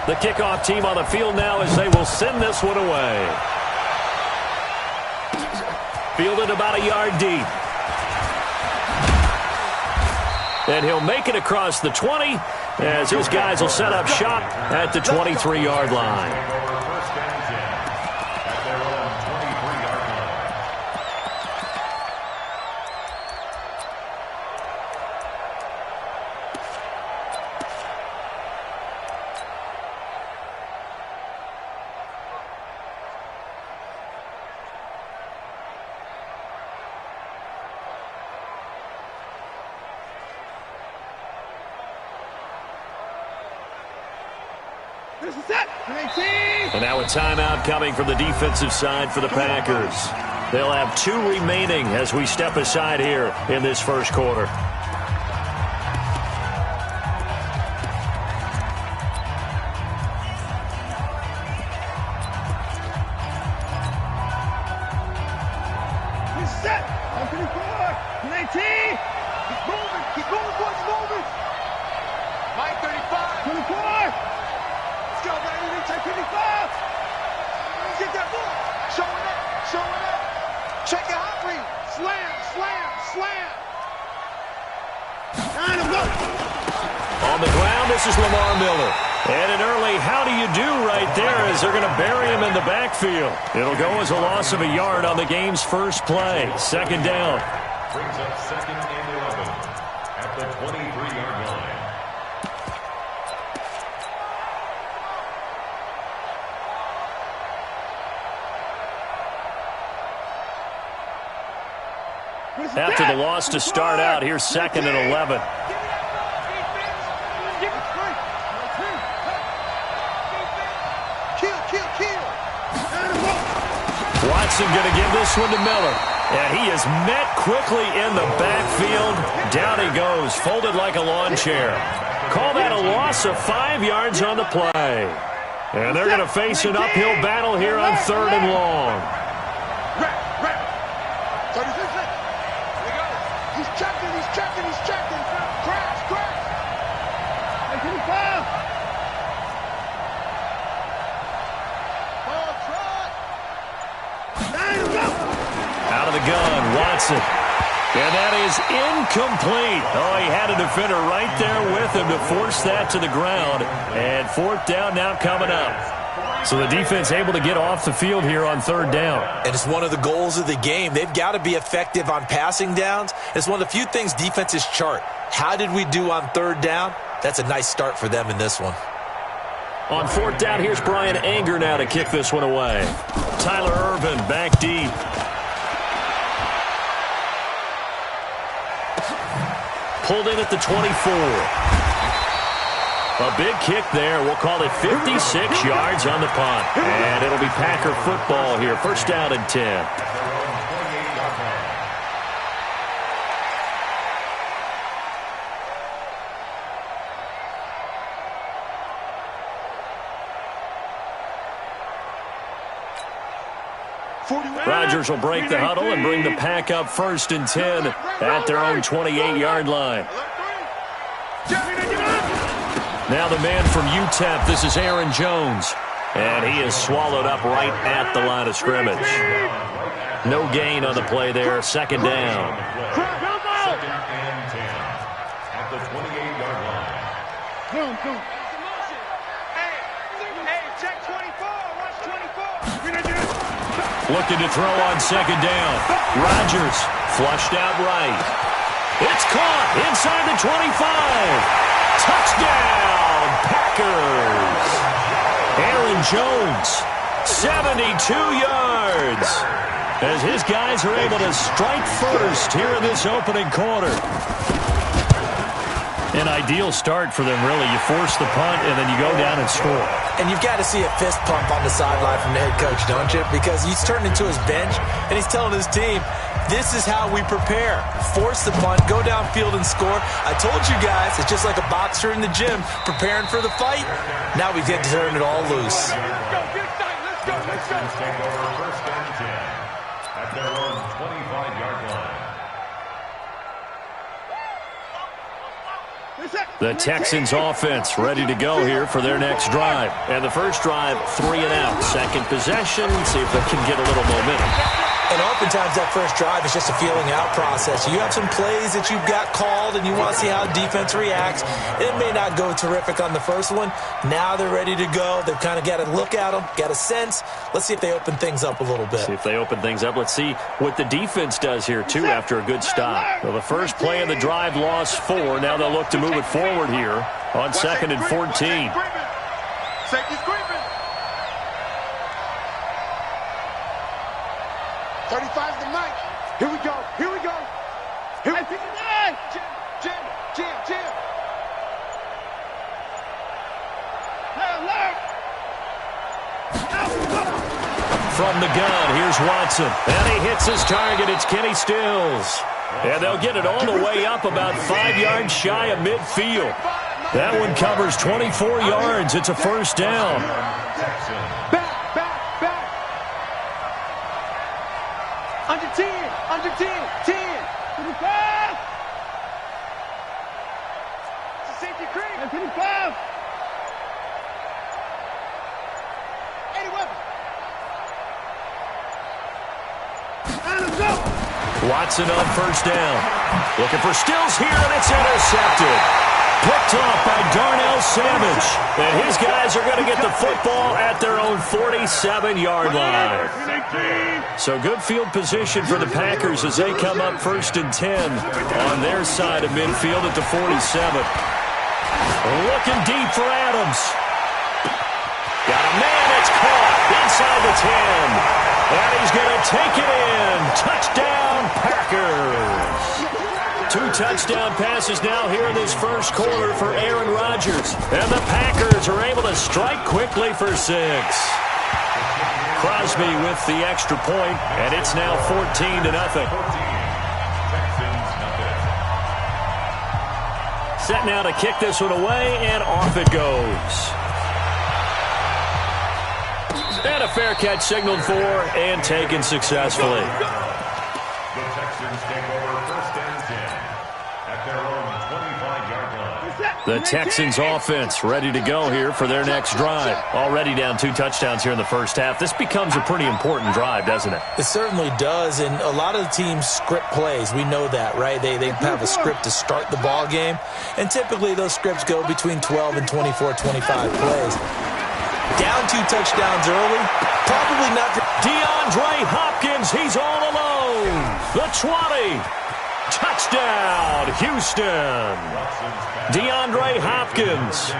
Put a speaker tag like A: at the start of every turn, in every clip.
A: The kickoff team on the field now as they will send this one away. Fielded about a yard deep. And he'll make it across the 20 as his guys will set up shop at the 23-yard line. And now a timeout coming from the defensive side for the Packers. They'll have 2 remaining as we step aside here in this first quarter.
B: Set. 24. 19. Keep moving. Keep going, boys. Moving. 9:35. 24. Let's go, baby. Take 55. Get that ball. Showing up. Showing up. Check your hot read. Slam. Slam. Slam. 9 to go.
A: On the ground, this is Lamar Miller. And an early how do you do right there as they're going to bury him in the backfield. It'll go as a loss of a yard on the game's first play. Second down.
C: Brings up 2nd and 11 at the 23-yard line.
A: After the loss to start out, here's 2nd and 11. Watson going to give this one to Miller. And he is met quickly in the backfield. Down he goes, folded like a lawn chair. Call that a loss of 5 yards on the play. And they're going to face an uphill battle here on 3rd and long.
B: 36 seconds. Here we go. He's checking, he's checking, he's checking. Crash, crash. 25. Ball trot. 9 to go.
A: Out of the gun, Watson. And that is incomplete. Oh, he had a defender right there with him to force that to the ground. And 4th down now coming up. So the defense able to get off the field here on 3rd down.
D: And it's one of the goals of the game. They've got to be effective on passing downs. It's one of the few things defenses chart. How did we do on 3rd down? That's a nice start for them in this one.
A: On 4th down, here's Brian Anger now to kick this one away. Tyler Irvin back deep. Pulled in at the 24. A big kick there. We'll call it 56 yards on the punt. And it'll be Packer football here. 1st down and 10. Rodgers will break the huddle and bring the Pack up 1st and 10 at their own 28-yard line. Now the man from UTEP, this is Aaron Jones. And he is swallowed up right at the line of scrimmage. No gain on the play there, 2nd down.
C: 2nd and 10 at the 28-yard line.
B: Hey, check 24. Watch 24.
A: Looking to throw on 2nd down. Rodgers flushed out right. It's caught inside the 25. Touchdown, Packers. Aaron Jones, 72 yards. As his guys are able to strike first here in this opening quarter. An ideal start for them, really. You force the punt, and then you go down and score.
D: And you've got to see a fist pump on the sideline from the head coach, don't you? Because he's turned into his bench, and he's telling his team, this is how we prepare. Force the punt, go downfield and score. I told you guys, it's just like a boxer in the gym preparing for the fight. Now we get to turn it all loose.
C: Let's go. Take over 1st and 10 at their own 25-yard line.
A: The Texans offense ready to go here for their next drive. And the first drive, 3 and out. Second possession, see if they can get a little momentum.
D: And oftentimes that first drive is just a feeling out process. You have some plays that you've got called and you want to see how defense reacts. It may not go terrific on the first one. Now they're ready to go. They've kind of got to look at them, got a sense. Let's see if they open things up a little bit.
A: See if they open things up. Let's see what the defense does here, too, after a good stop. Well, the first play of the drive lost 4. Now they'll look to move it forward here on 2nd and 14.
B: Safety's creeping. 35's the mic. Here we go. Here we go. Here we go. Jim.
A: From the gun, here's Watson. And he hits his target. It's Kenny Stills. And they'll get it all the way up about 5 yards shy of midfield. That one covers 24 yards. It's a first down.
B: Back. Under 10. 10. 55. It's a safety creep. 55. 81. And let's go.
A: Watson on first down. Looking for Stills here, and it's intercepted. Picked off by Darnell Savage. And his guys are going to get the football at their own 47-yard line. So good field position for the Packers as they come up 1st and 10 on their side of midfield at the 47. Looking deep for Adams. Got a man that's caught inside the 10. And he's going to take it in. Touchdown, Packers. 2 touchdown passes now here in this first quarter for Aaron Rodgers. And the Packers are able to strike quickly for 6. Crosby with the extra point, and it's now 14-0. Set now to kick this one away, and off it goes. And a fair catch signaled for and taken successfully.
C: The Texans take over 1st and 10 at their own 25-yard line.
A: The Texans offense ready to go here for their next drive. Already down 2 touchdowns here in the first half. This becomes a pretty important drive, doesn't it?
D: It certainly does, and a lot of the teams script plays. We know that, right? They have a script to start the ball game, and typically those scripts go between 12 and 24, 25 plays. Down 2 touchdowns early, probably not.
A: DeAndre Hopkins, he's all alone. The 20. Touchdown, Houston. DeAndre Hopkins,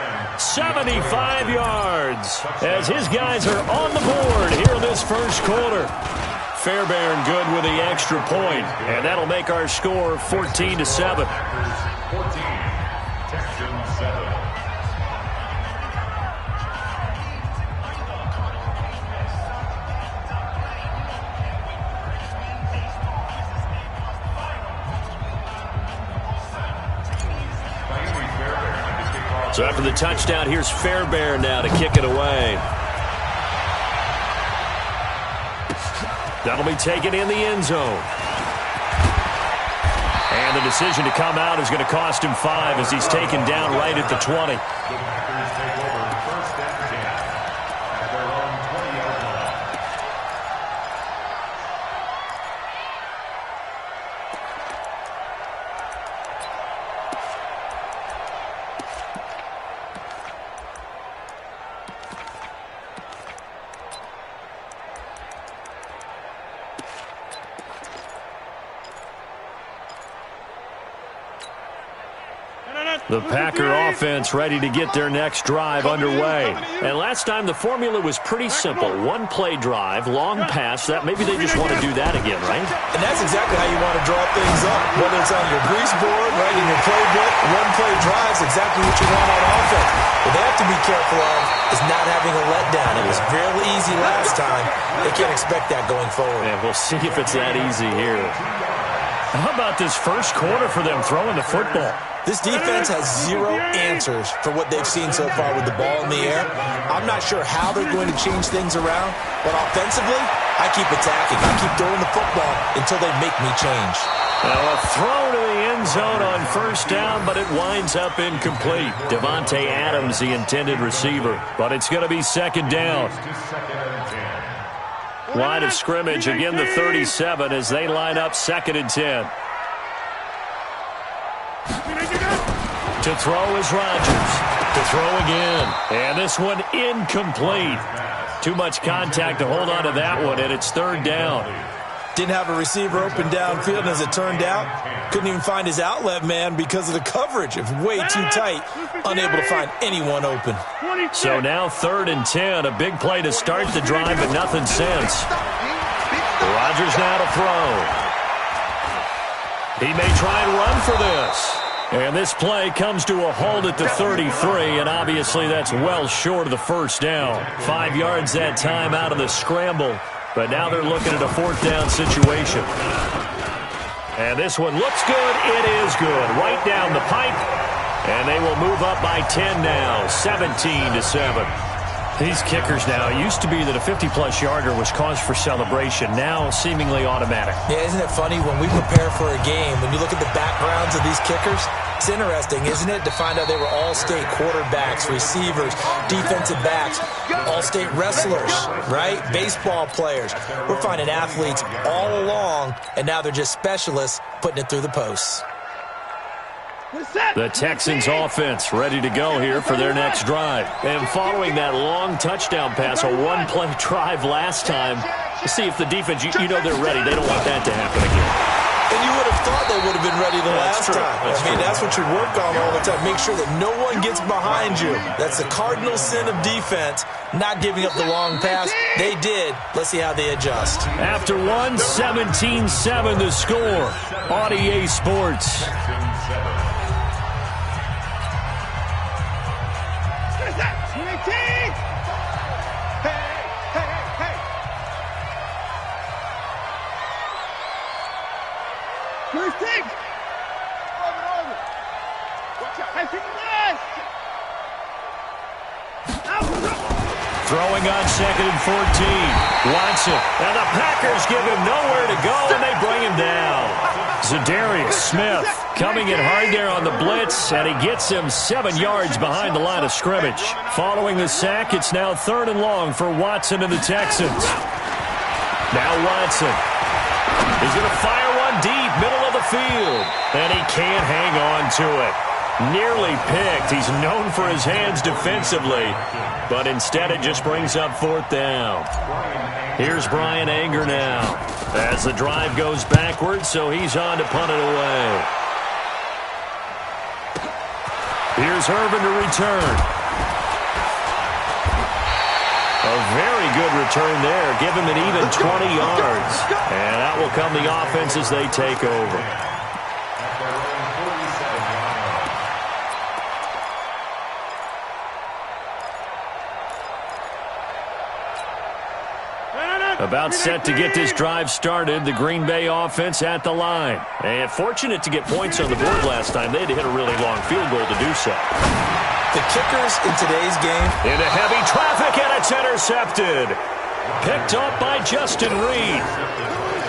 A: 75 yards, as his guys are on the board here in this first quarter. Fairbairn good with the extra point, and that'll make our score 14-7.
C: 14, Texans 7.
A: So after the touchdown, here's Fairbairn now to kick it away. That'll be taken in the end zone. And the decision to come out is going to cost him 5 as he's taken down right at the 20.
C: The Packers take over 1st and 10 at their own 20-yard line.
A: The Packer offense ready to get their next drive underway. And last time the formula was pretty simple. 1-play drive, long pass. That maybe they just want to do that again, right?
D: And that's exactly how you want to draw things up. Whether it's on your grease board, right, in your playbook, 1-play drives, exactly what you want on offense. What they have to be careful of is not having a letdown. It was fairly easy last time. They can't expect that going forward.
A: And we'll see if it's that easy here. How about this first quarter for them throwing the football?
D: This defense has 0 answers for what they've seen so far with the ball in the air. I'm not sure how they're going to change things around, but offensively, I keep attacking. I keep throwing the football until they make me change.
A: Now a throw to the end end zone on first down, but it winds up incomplete. Devontae Adams, the intended receiver, but it's going to be second down. Line of scrimmage, again the 37 as they line up second and 10. To throw is Rodgers. To throw again. And this one incomplete. Too much contact to hold on to that one, and it's third down.
D: Didn't have a receiver open downfield, and as it turned out, couldn't even find his outlet man because of the coverage. It was way too tight, unable to find anyone open.
A: So now third and 10, a big play to start the drive, but nothing since. Rodgers now to throw. He may try and run for this. And this play comes to a halt at the 33, and obviously that's well short of the first down. 5 yards that time out of the scramble, but now they're looking at a fourth down situation. And this one looks good. It is good. Right down the pipe, and they will move up by 10 now, 17-7. These kickers now, it used to be that a 50-plus yarder was cause for celebration. Now seemingly automatic.
D: Yeah, isn't it funny when we prepare for a game, when you look at the backgrounds of these kickers, it's interesting, isn't it, to find out they were all-state quarterbacks, receivers, defensive backs, all-state wrestlers, right? Baseball players. We're finding athletes all along, and now they're just specialists putting it through the posts.
A: The Texans offense ready to go here for their next drive. And following that long touchdown pass, a one-play drive last time, to see if the defense, you know they're ready. They don't want that to happen again.
D: And you would have thought they would have been ready the last time. That's what you work on all the time. Make sure that no one gets behind you. That's the cardinal sin of defense, not giving up the long pass. They did. Let's see how they adjust.
A: After one, 17-7 to score. On EA Sports. Throwing on second and 14. Watson. And the Packers give him nowhere to go, and they bring him down. Za'Darius Smith coming in hard there on the blitz, and he gets him 7 yards behind the line of scrimmage. Following the sack, it's now third and long for Watson and the Texans. Now Watson. He's going to fire one deep, middle of the field, and he can't hang on to it. Nearly picked. He's known for his hands defensively, but instead it just brings up fourth down. Here's Brian Anger now as the drive goes backwards, so he's on to punt it away. Here's Irvin to return. A very good return there. Give him an even 20 yards. And that will come the offense as they take over. About set to get this drive started, the Green Bay offense at the line. And fortunate to get points on the board last time. They had to hit a really long field goal to do so.
D: The kickers in today's game.
A: Into heavy traffic, and it's intercepted. Picked up by Justin Reed.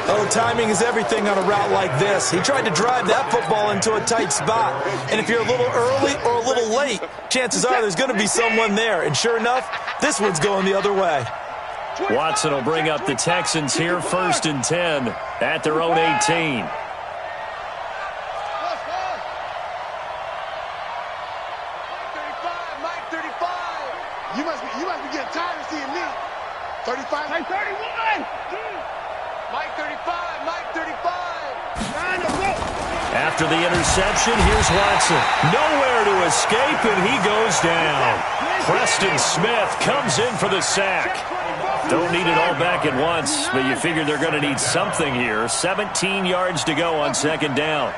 D: Oh, timing is everything on a route like this. He tried to drive that football into a tight spot. And if you're a little early or a little late, chances are there's going to be someone there. And sure enough, this one's going the other way.
A: Watson will bring up the Texans here, first and 10 at their own 18.
B: Mike 35. You must be getting tired of seeing me. 35. Mike 31. Mike 35. Mike 35.
A: After the interception, here's Watson. Nowhere to escape, and he goes down. Preston Smith comes in for the sack. Don't need it all back at once, but you figure they're going to need something here. 17 yards to go on second down.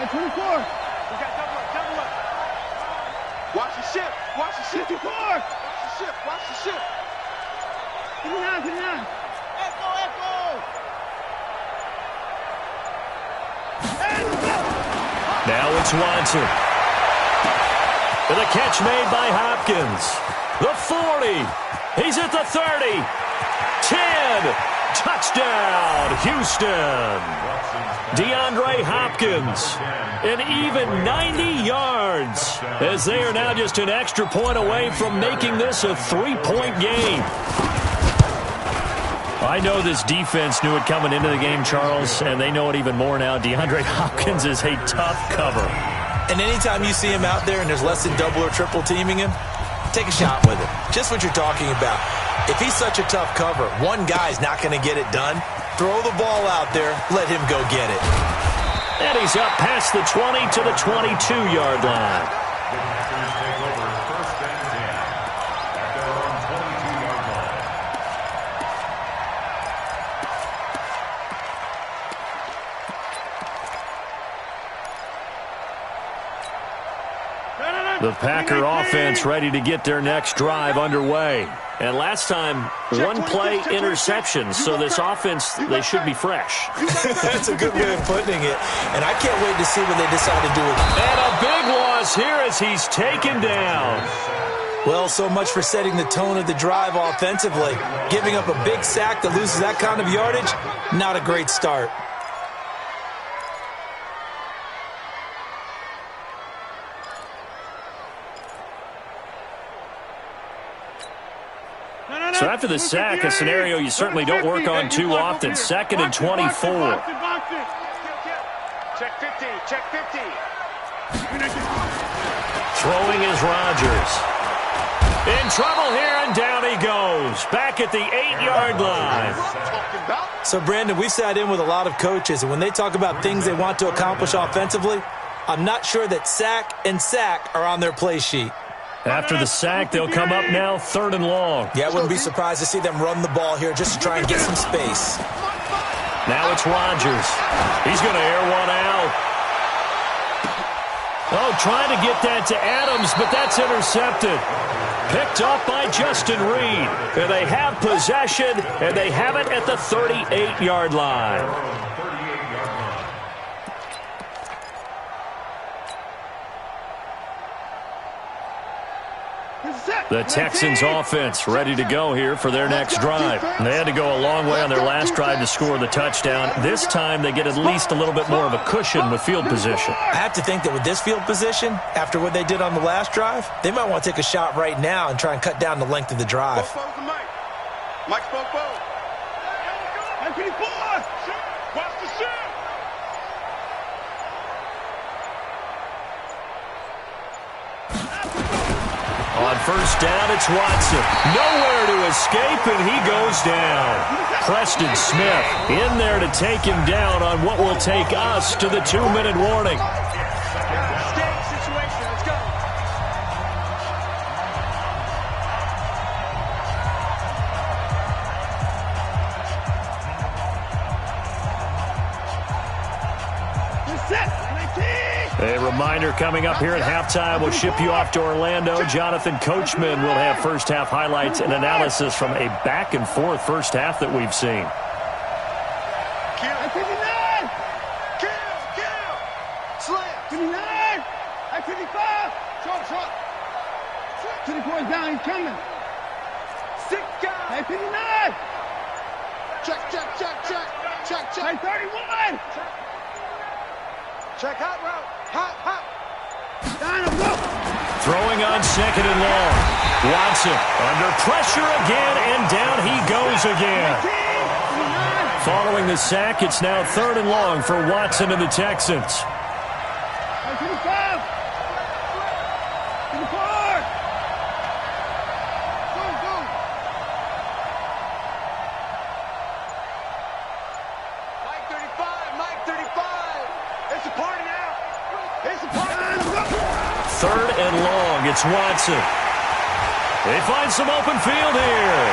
B: 24. Watch the ship. Watch the ship. 54. Watch the ship. Watch the ship. 59. Echo.
A: Now it's Watson. And the catch made by Hopkins. The 40. He's at the 30. 10. Touchdown, Houston. DeAndre Hopkins, an even 90 yards, as they are now just an extra point away from making this a 3-point game. I know this defense knew it coming into the game, Charles, and they know it even more now. DeAndre Hopkins is a tough cover.
D: And anytime you see him out there and there's less than double or triple teaming him, take a shot with him. Just what you're talking about. If he's such a tough cover, one guy's not going to get it done. Throw the ball out there. Let him go get it.
A: And he's up past the 20 to the 22-yard line.
C: The Packers take over first and 10 at their own 22-yard line.
A: The Packer offense ready to get their next drive underway. And last time, one play interception. So this offense, they should be fresh.
D: That's a good way of putting it. And I can't wait to see what they decide to do with it.
A: And a big loss here as he's taken down.
D: Well, so much for setting the tone of the drive offensively. Giving up a big sack that loses that kind of yardage, not a great start.
A: So after the sack, a scenario you certainly don't work on too often. 2nd and 24.
B: Check 50, check 50.
A: Throwing is Rodgers. In trouble here, and down he goes. Back at the 8-yard line.
D: So, Brandon, we've sat in with a lot of coaches, and when they talk about things they want to accomplish offensively, I'm not sure that sack and sack are on their play sheet.
A: After the sack, they'll come up now 3rd and long.
D: Yeah, I wouldn't be surprised to see them run the ball here just to try and get some space.
A: Now it's Rodgers. He's going to air one out. Oh, trying to get that to Adams, but that's intercepted. Picked up by Justin Reed. And they have possession, and they have it at the 38-yard line. The Texans offense ready to go here for their next drive. They had to go a long way on their last drive to score the touchdown. This time they get at least a little bit more of a cushion with field position.
D: I have to think that with this field position, after what they did on the last drive, they might want to take a shot right now and try and cut down the length of the drive.
B: Mike spoke both. Watch the shot.
A: On first down, it's Watson. Nowhere to escape, and he goes down. Preston Smith in there to take him down on what will take us to the 2-minute warning.
B: Escape situation. Let's go.
A: A reminder coming up here at halftime. We'll ship you off to Orlando. Jonathan Coachman will have first-half highlights and analysis from a back-and-forth first half that we've seen.
B: Kill. 59. 55. Short. 24 down. He's coming. 6 guys. 59. Check. 31. Check hot route. Hot. Down and go.
A: Throwing on 2nd and long. Watson under pressure again, and down he goes again. Following the sack, it's now 3rd and long for Watson and the Texans.
B: 25. 24. Go. Mike 35. It's a party now. It's a party.
A: 3rd and long. It's Watson. They find some open field here.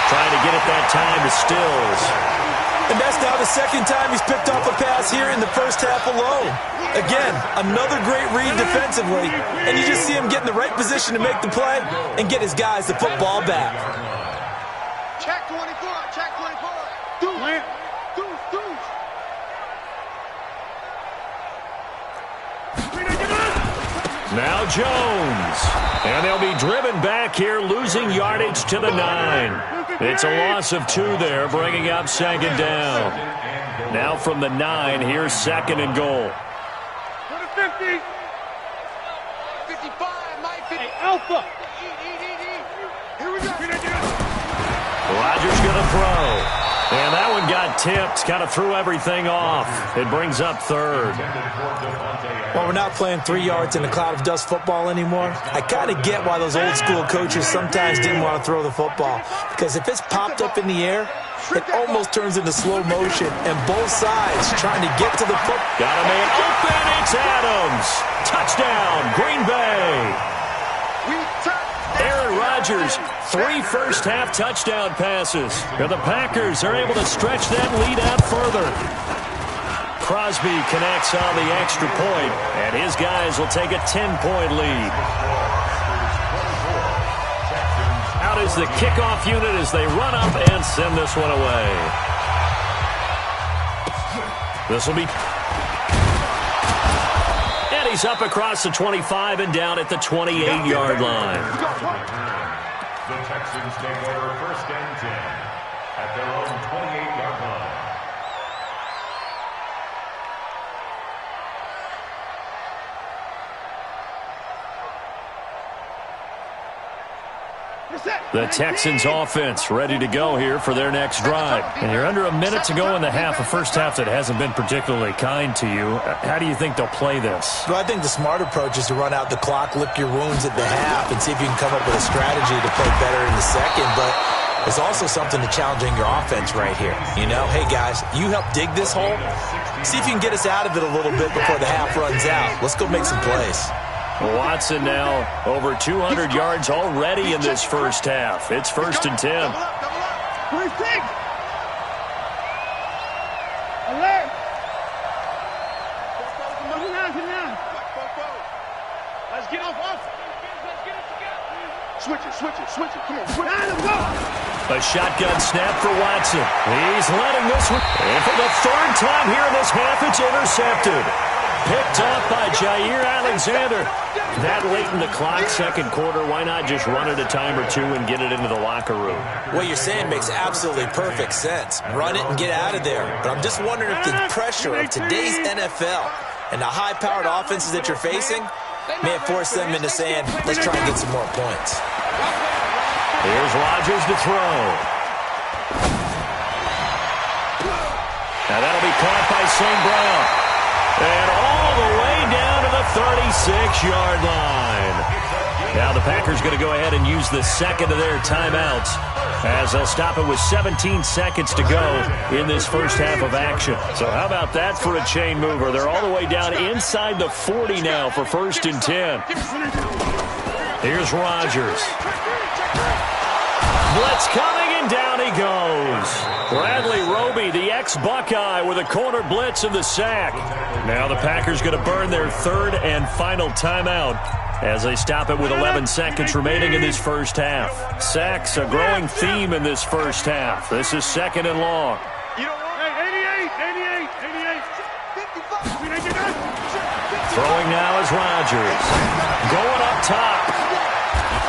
A: Trying to get it that time to Stills.
D: And that's now the 2nd time he's picked off a pass here in the first half alone. Again, another great read defensively, and you just see him get in the right position to make the play and get his guys the football back.
B: Check 24. Deuce.
A: Now Jones. And they'll be driven back here, losing yardage to the 9. It's a loss of 2 there, bringing up second down. Now from the 9, here's second and goal.
B: 50. 55, Mike. Hey, Alpha. Here we go.
A: Rodgers going to throw. And that one got tipped, kind of threw everything off. It brings up third.
D: Well, we're not playing 3 yards in a cloud of dust football anymore. I kind of get why those old school coaches sometimes didn't want to throw the football. Because if it's popped up in the air, it almost turns into slow motion. And both sides trying to get to the football.
A: Got a man open. It's Adams. Touchdown, Green Bay. Aaron Rodgers, 3 first-half touchdown passes. And the Packers are able to stretch that lead out further. Crosby connects on the extra point, and his guys will take a 10-point lead. Out is the kickoff unit as they run up and send this one away. This will be... And he's up across the 25 and down at the 28-yard line.
C: The Texans take over first and 10 at their own 28-yard line.
A: The Texans offense ready to go here for their next drive. And you're under a minute to go in the half, a first half that hasn't been particularly kind to you. How do you think they'll play this?
D: Well, I think the smart approach is to run out the clock, lick your wounds at the half, and see if you can come up with a strategy to play better in the second. But there's also something to challenging your offense right here. You know, hey, guys, you help dig this hole. See if you can get us out of it a little bit before the half runs out. Let's go make some plays.
A: Watson now over 200 yards already in this first half. It's first and 10.
B: Alert. Let's get off. Let's get it together. Switch it. Come on.
A: A shotgun snap for Watson. He's letting this one. And for the third time here in this half, it's intercepted. Picked off by Jair Alexander. That late in the clock, second quarter, why not just run it a time or two and get it into the locker room?
D: What you're saying makes absolutely perfect sense. Run it and get out of there. But I'm just wondering if the pressure of today's NFL and the high-powered offenses that you're facing may have forced them into saying, let's try and get some more points.
A: Here's Rodgers to throw. Now that'll be caught by St. Brown. And all the way down to the 36-yard line. Now the Packers going to go ahead and use the second of their timeouts as they'll stop it with 17 seconds to go in this first half of action. So how about that for a chain mover? They're all the way down inside the 40 now for first and 10. Here's Rodgers. Blitz coming, and down he goes. Bradley Roby, the ex-Buckeye, with a corner blitz and the sack. Now the Packers going to burn their third and final timeout as they stop it with 11 seconds remaining in this first half. Sacks, a growing theme in this first half. This is second and long. Throwing now is Rodgers. Going up top.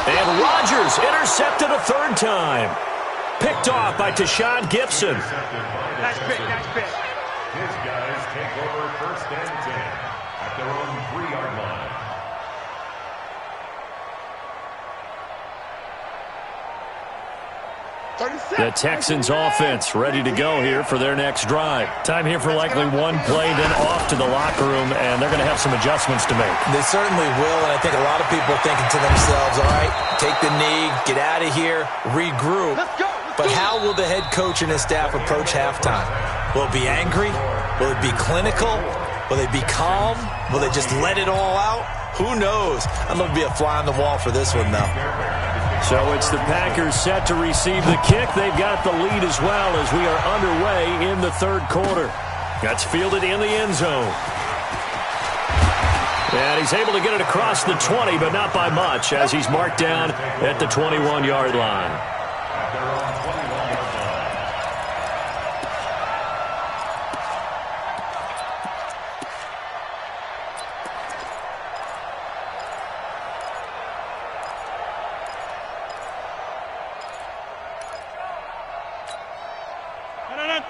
A: And Rodgers intercepted a third time. Picked off by Tashawn Gibson.
B: Nice pick.
C: His guys take over first and 10 at their own 3-yard line.
A: The Texans offense ready to go here for their next drive. Time here for likely one play, then off to the locker room, and they're going to have some adjustments to make.
D: They certainly will, and I think a lot of people are thinking to themselves, all right, take the knee, get out of here, regroup. But how will the head coach and his staff approach halftime? Will it be angry? Will it be clinical? Will they be calm? Will they just let it all out? Who knows? I'm going to be a fly on the wall for this one, though.
A: So it's the Packers set to receive the kick. They've got the lead as well as we are underway in the third quarter. That's fielded in the end zone. And he's able to get it across the 20, but not by much, as he's marked down at the 21-yard line.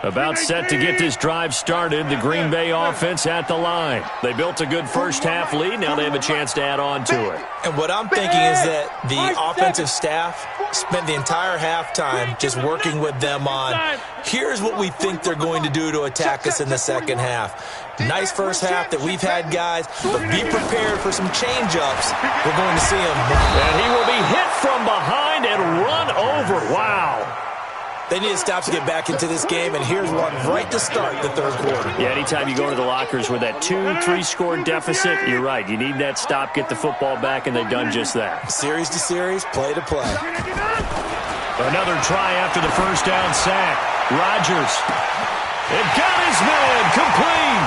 A: About set to get this drive started, the Green Bay offense at the line. They built a good first-half lead. Now they have a chance to add on to it.
D: And what I'm thinking is that the offensive staff spent the entire halftime just working with them on, here's what we think they're going to do to attack us in the second half. Nice first half that we've had, guys, but be prepared for some change-ups. We're going to see him.
A: And he will be hit from behind and run over. Wow.
D: They need to stop to get back into this game, and here's one right to start the third quarter.
A: Yeah, anytime you go to the lockers with that 2-3 score deficit, you're right. You need that stop, get the football back, and they've done just that.
D: Series to series, play to play.
A: Another try after the first down sack. Rodgers. It got his man complete.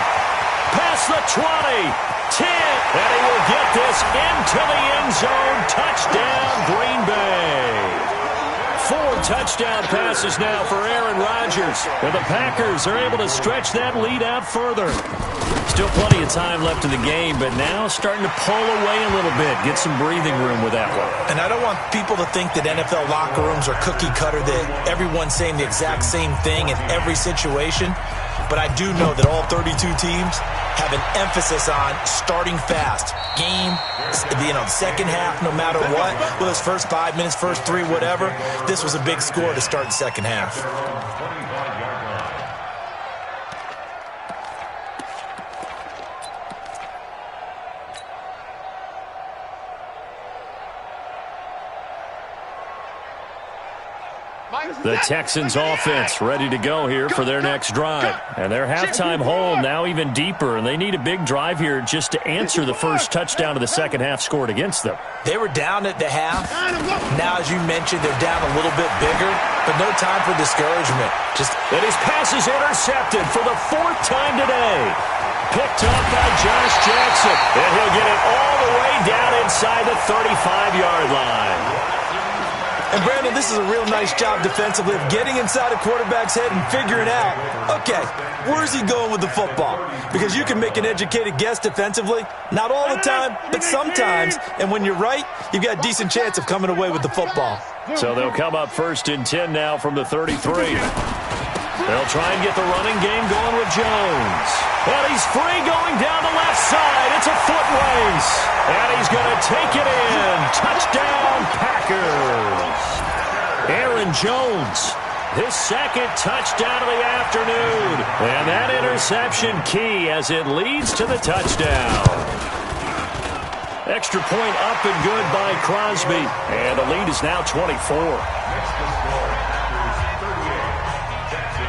A: Past the 20, 10, and he will get this into the end zone. Touchdown, Green Bay. 4 touchdown passes now for Aaron Rodgers. And the Packers are able to stretch that lead out further. Still plenty of time left in the game, but now starting to pull away a little bit. Get some breathing room with that one.
D: And I don't want people to think that NFL locker rooms are cookie cutter, that everyone's saying the exact same thing in every situation. But I do know that all 32 teams have an emphasis on starting fast. Game, second half, no matter what. Whether it's first 5 minutes, first 3, whatever. This was a big score to start the second half.
A: The Texans offense ready to go here for their next drive. And their halftime hole now even deeper, and they need a big drive here just to answer the first touchdown of the second half scored against them.
D: They were down at the half. Now, as you mentioned, they're down a little bit bigger, but no time for discouragement.
A: And his pass is intercepted for the 4th time today. Picked up by Josh Jackson, and he'll get it all the way down inside the 35-yard line.
D: And, Brandon, this is a real nice job defensively of getting inside a quarterback's head and figuring out, okay, where's he going with the football? Because you can make an educated guess defensively, not all the time, but sometimes. And when you're right, you've got a decent chance of coming away with the football.
A: So they'll come up 1st and 10 now from the 33. They'll try and get the running game going with Jones. And he's free going down the left side. It's a foot race. And he's going to take it in. Touchdown, Packers. Aaron Jones, his 2nd touchdown of the afternoon. And that interception key as it leads to the touchdown. Extra point up and good by Crosby. And the lead is now 24.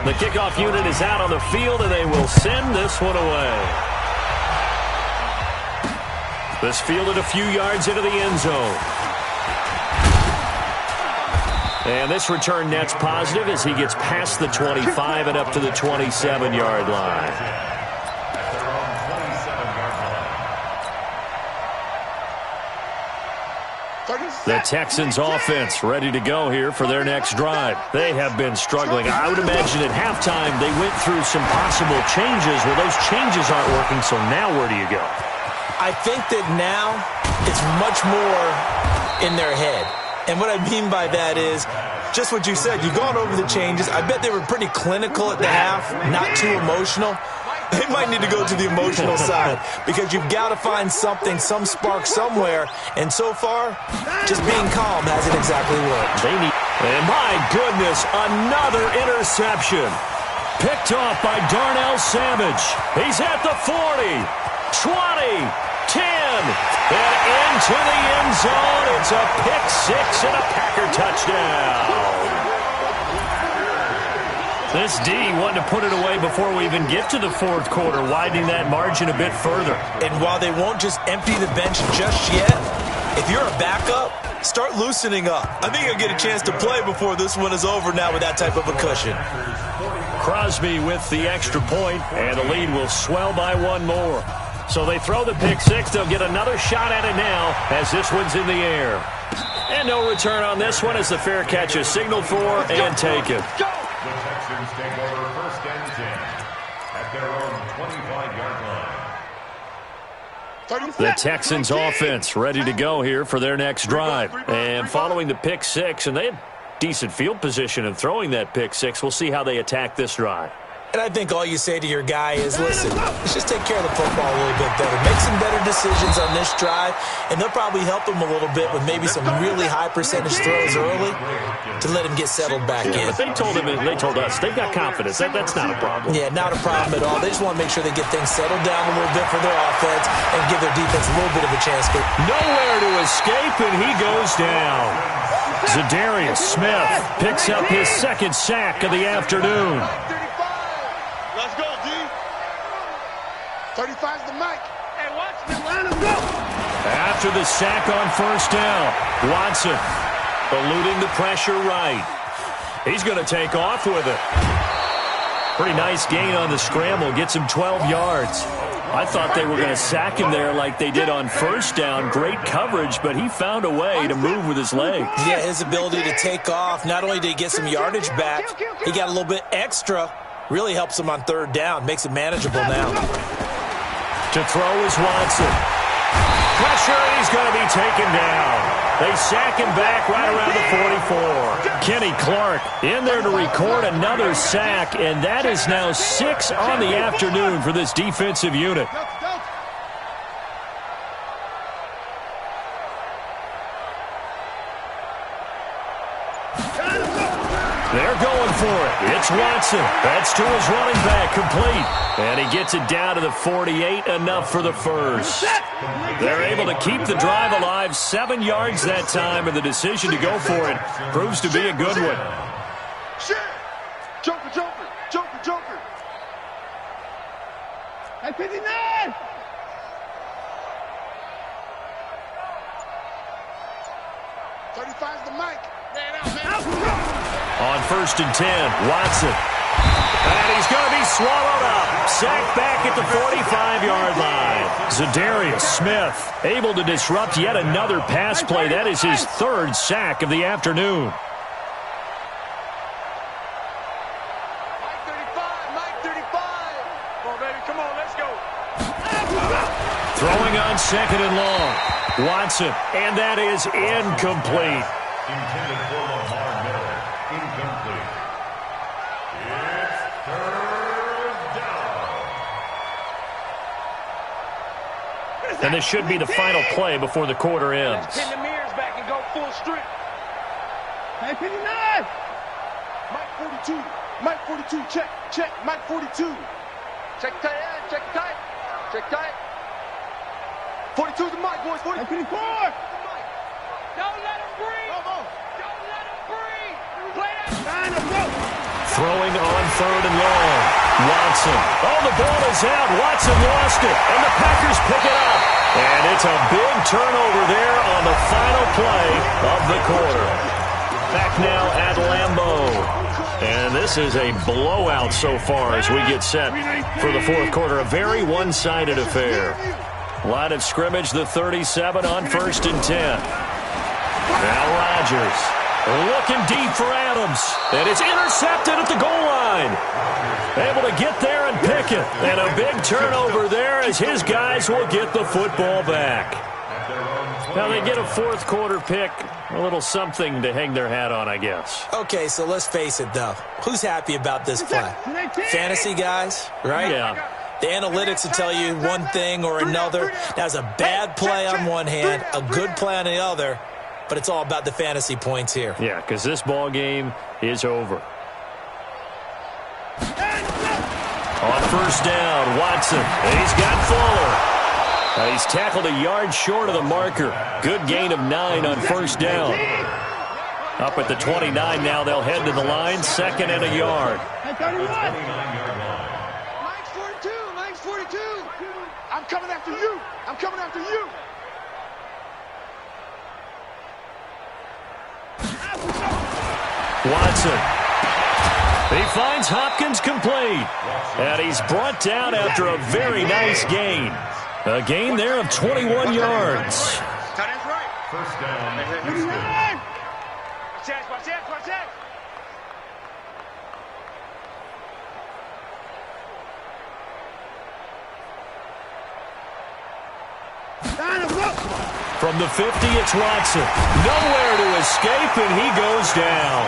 A: The kickoff unit is out on the field, and they will send this one away. This fielded a few yards into the end zone. And this return net's positive as he gets past the 25 and up to the 27-yard line. The Texans offense ready to go here for their next drive. They have been struggling. I would imagine at halftime they went through some possible changes. Well, those changes aren't working, so now where do you go?
D: I think that now it's much more in their head. And what I mean by that is just what you said. You've gone over the changes. I bet they were pretty clinical at the half, not too emotional. They might need to go to the emotional side because you've got to find something, some spark somewhere. And so far, just being calm hasn't exactly worked.
A: And my goodness, another interception. Picked off by Darnell Savage. He's at the 40, 20, 10, and into the end zone. It's a pick 6 and a Packer touchdown. This D wanted to put it away before we even get to the 4th quarter, widening that margin a bit further.
D: And while they won't just empty the bench just yet, if you're a backup, start loosening up. I think you'll get a chance to play before this one is over now with that type of a cushion.
A: Crosby with the extra point, and the lead will swell by 1 more. So they throw the pick 6. They'll get another shot at it now as this one's in the air. And no return on this one as the fair catch is signaled for and taken.
C: The Texans take over 1st and 10 at their own 25-yard line.
A: The Texans offense ready to go here for their next drive. And following the pick 6, and they decent field position and throwing that pick six. We'll see how they attack this drive.
D: And I think all you say to your guy is, listen, let's just take care of the football a little bit better. Make some better decisions on this drive, and they'll probably help him a little bit with maybe some really high percentage throws early to let him get settled back in.
A: But they told us they've got confidence. That's not a problem.
D: Yeah, not a problem at all. They just want to make sure they get things settled down a little bit for their offense and give their defense a little bit of a chance to.
A: Nowhere to escape, and he goes down. Zadarius Smith picks up his second sack of the afternoon.
B: 35's the mic. Hey, watch the line of go.
A: After the sack on first down, Watson eluding the pressure right. He's going to take off with it. Pretty nice gain on the scramble. Gets him 12 yards. I thought they were going to sack him there like they did on first down. Great coverage, but he found a way to move with his legs.
D: Yeah, his ability to take off. Not only did he get some yardage back, he got a little bit extra. Really helps him on third down. Makes it manageable now.
A: To throw is Watson. Pressure, he's going to be taken down. They sack him back right around the 44. Kenny Clark in there to record another sack, and that is now 6 on the afternoon for this defensive unit. They're going for it. It's Watson. That's to his running back, complete. And he gets it down to the 48, enough for the first. They're able to keep the drive alive, 7 yards that time, and the decision to go for it proves to be a good one.
B: Joker, Joker, Joker, Joker. Hey, 59! The mic.
A: On first and 10, Watson. And he's going to be swallowed up. Sacked back at the 45-yard line. Zadarius Smith able to disrupt yet another pass play. That is his third sack of the afternoon.
B: Mike 35. Come on, baby. Come on, let's go.
A: Throwing on second and long. Watson, and that is incomplete.
C: Intended for Lamar Miller. Incomplete. It's third down.
A: And this should be the final play before the quarter ends.
B: Pin the mirrors back and go full strip. Hey, 59! Mike 42. Mike 42. Check. Check. Mike 42. Check tight end. Check tight. Check tight. 42 the mic, boys. 40. Hey, 54. Don't let him breathe. Don't let him breathe. Play that.
A: Throwing on third and long. Watson. Oh, the ball is out. Watson lost it. And the Packers pick it up. And it's a big turnover there on the final play of the quarter. Back now at Lambeau. And this is a blowout so far as we get set for the fourth quarter. A very one-sided affair. Line of scrimmage, the 37 on first and 10. Now Rodgers looking deep for Adams. And it's intercepted at the goal line. Able to get there and pick it. And a big turnover there as his guys will get the football back. Now they get a fourth quarter pick. A little something to hang their hat on, I guess.
D: Okay, so let's face it, though. Who's happy about this play? Fantasy guys, right?
A: Yeah.
D: The analytics will tell you one thing or another. That's a bad play on one hand, a good play on the other, but it's all about the fantasy points here.
A: Yeah, because this ball game is over. On first down, Watson. And he's got Fuller. He's tackled a yard short of the marker. Good gain of 9 on first down. Up at the 29 now, they'll head to the line. Second and a yard.
B: Mike's 42. I'm coming after you. I'm coming after you.
A: Watson. He finds Hopkins complete. And he's brought down after a very nice gain. A gain there of 21 yards.
B: That's right.
C: First down.
B: Watch that.
A: From the 50, it's Watson. Nowhere to escape, and he goes down.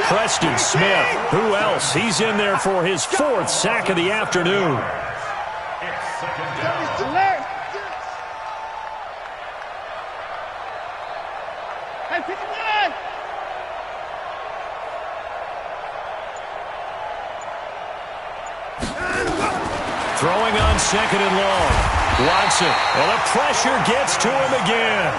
A: Preston Smith, who else? He's in there for his 4th sack of the afternoon.
C: It's second down.
B: Alert! Hey, 59!
A: Throwing on 2nd and long. Watson, and the pressure gets to him again.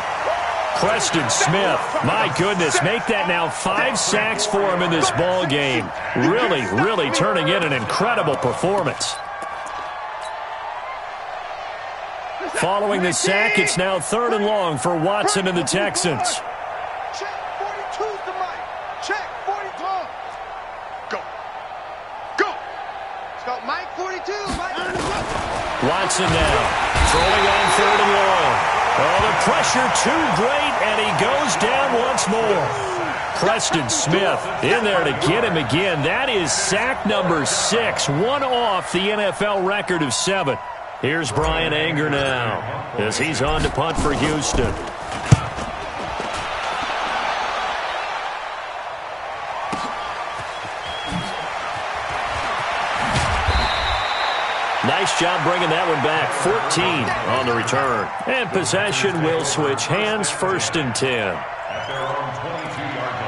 A: Preston Smith, my goodness, make that now 5 sacks for him in this ball game. Really, really turning in an incredible performance. Following the sack, it's now 3rd and long for Watson and the Texans.
B: Check, 42's the mic. Check, 42. Go. Go. Stop Mike 42. Mike.
A: Watson now, throwing on 3rd and long. Oh, the pressure too great, and he goes down once more. Preston Smith in there to get him again. That is sack number 6, one off the NFL record of 7. Here's Brian Anger now as he's on to punt for Houston. Nice job bringing that one back. 14 on the return. And possession will switch hands, 1st and 10.
C: At their own 22-yard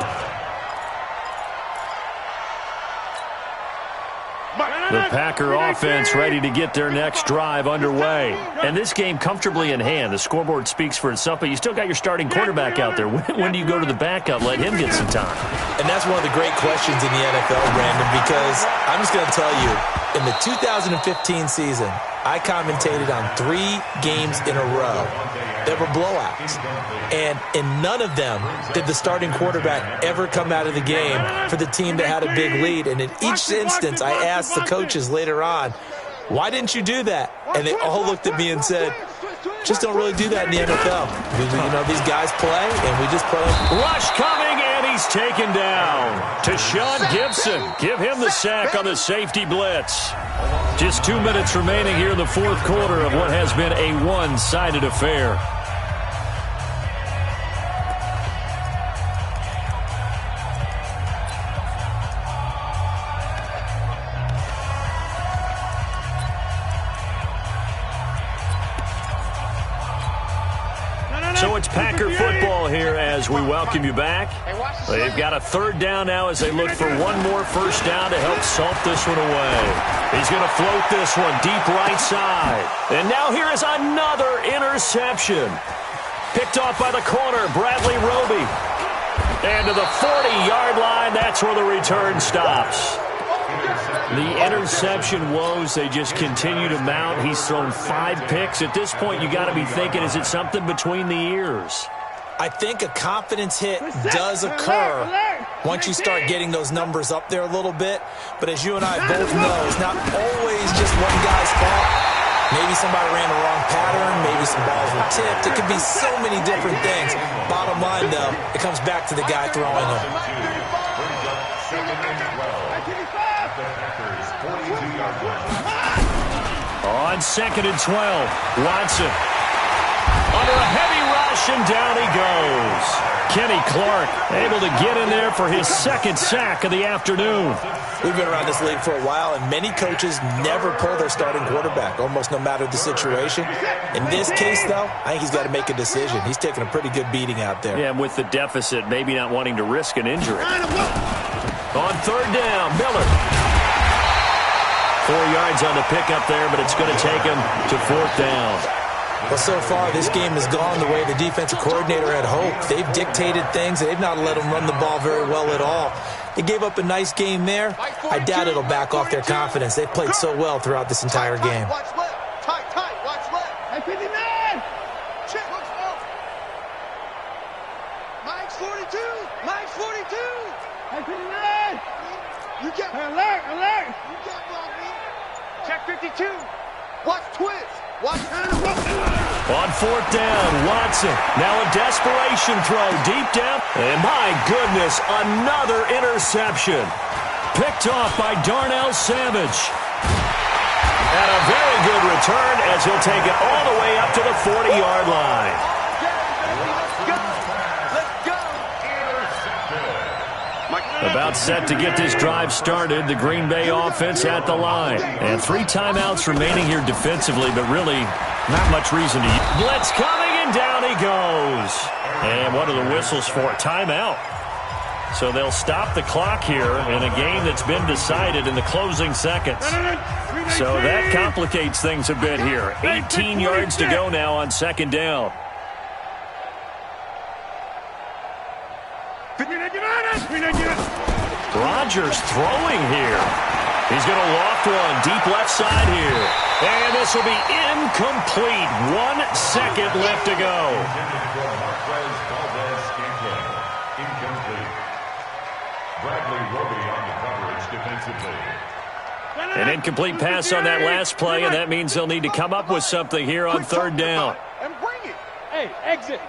C: line.
A: The Packer offense ready to get their next drive underway. And this game comfortably in hand. The scoreboard speaks for itself, but you still got your starting quarterback out there. When do you go to the backup, let him get some time?
D: And that's one of the great questions in the NFL, Brandon, because I'm just going to tell you, in the 2015 season, I commentated on 3 games in a row that were blowouts. And in none of them did the starting quarterback ever come out of the game for the team that had a big lead. And in each instance, I asked the coaches later on, why didn't you do that? And they all looked at me and said, just don't really do that in the NFL. You know, these guys play, and we just play.
A: Rush coming, and he's taken down. To Sean Gibson. Give him the sack on the safety blitz. Just 2 minutes remaining here in the 4th quarter of what has been a one-sided affair. So it's Packer football here as we welcome you back. They've got a 3rd down now as they look for one more 1st down to help salt this one away. He's going to float this one deep right side. And now here is another interception. Picked off by the corner, Bradley Roby. And to the 40-yard line, that's where the return stops. The interception woes, they just continue to mount. He's thrown 5 picks. At this point, you got to be thinking, is it something between the ears?
D: I think a confidence hit does occur once you start getting those numbers up there a little bit. But as you and I both know, it's not always just one guy's fault. Maybe somebody ran the wrong pattern. Maybe some balls were tipped. It could be so many different things. Bottom line, though, it comes back to the guy throwing them.
A: On 2nd and 12, Watson. Under a heavy rush, and down he goes. Kenny Clark able to get in there for his 2nd sack of the afternoon.
D: We've been around this league for a while, and many coaches never pull their starting quarterback, almost no matter the situation. In this case, though, I think he's got to make a decision. He's taking a pretty good beating out there.
A: Yeah, and with the deficit, maybe not wanting to risk an injury. On 3rd down, Miller. 4 yards on the pickup there, but it's going to take him to 4th down.
D: Well, so far, this game has gone the way the defensive coordinator had hoped. They've dictated things. They've not let them run the ball very well at all. They gave up a nice game there. I doubt it'll back off their confidence. They played so well throughout this entire game.
B: Watch left. Tight. Watch left. 59. Check. Watch left. Mike's 42. Mike's 42. 59. You get alert. You get ball, man. Check 52. Watch twist. Watch.
A: On 4th down, Watson. Now a desperation throw deep down. And my goodness, another interception. Picked off by Darnell Savage. And a very good return as he'll take it all the way up to the 40-yard line.
B: Let's go.
A: About set to get this drive started. The Green Bay offense at the line. And 3 timeouts remaining here defensively, but really not much reason to use. Blitz coming, and down he goes. And what are the whistles for? Timeout. So they'll stop the clock here in a game that's been decided in the closing seconds. So that complicates things a bit here. 18 yards to go now on second down. Rodgers throwing here. He's going to loft one deep left side here. And this will be incomplete. 1 second left to go. An incomplete pass on that last play, and that means they'll need to come up with something here on third down.
B: And bring it. Hey, exit.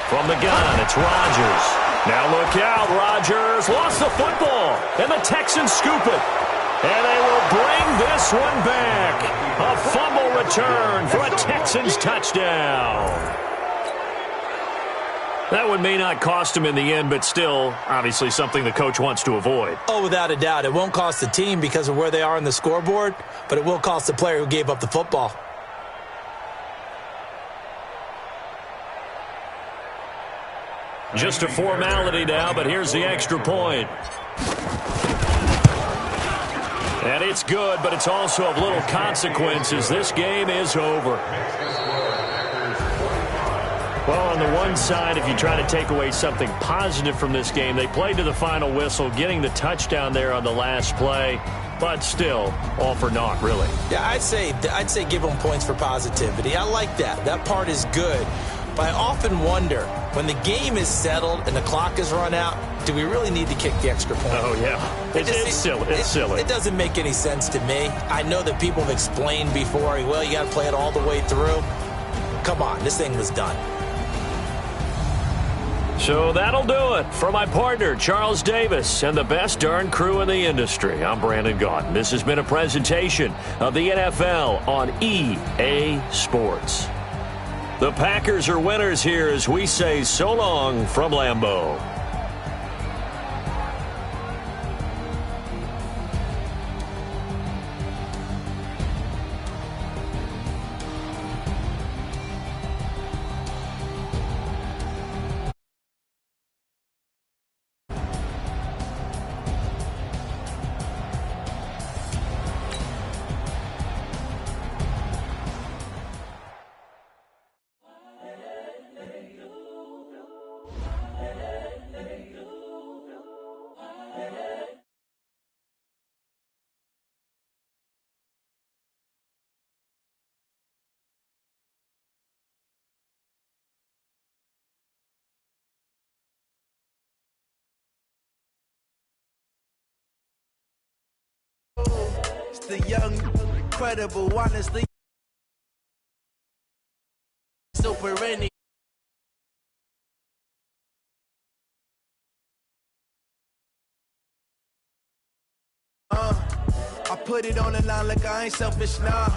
A: From the gun, it's Rodgers. Now look out, Rodgers lost the football, and the Texans scoop it. And they will bring this one back. A fumble return for a Texans touchdown. That one may not cost him in the end, but still, obviously something the coach wants to avoid.
D: Oh, without a doubt. It won't cost the team because of where they are on the scoreboard, but it will cost the player who gave up the football.
A: Just a formality now, but here's the extra point. And it's good, but it's also of little consequences. This game is over. Well, on the one side, if you try to take away something positive from this game, they played to the final whistle, getting the touchdown there on the last play, but still, all for naught, really.
D: Yeah, I'd say give them points for positivity. I like that. That part is good. But I often wonder, when the game is settled and the clock is run out, do we really need to kick the extra point?
A: Oh, yeah. It's silly. It's silly.
D: It doesn't make any sense to me. I know that people have explained before, well, you got to play it all the way through. Come on, this thing was done.
A: So that'll do it. For my partner, Charles Davis, and the best darn crew in the industry, I'm Brandon Gaudin. This has been a presentation of the NFL on EA Sports. The Packers are winners here as we say so long from Lambeau.
E: It's the young, incredible, honestly, super any. I put it on the line like I ain't selfish, nah.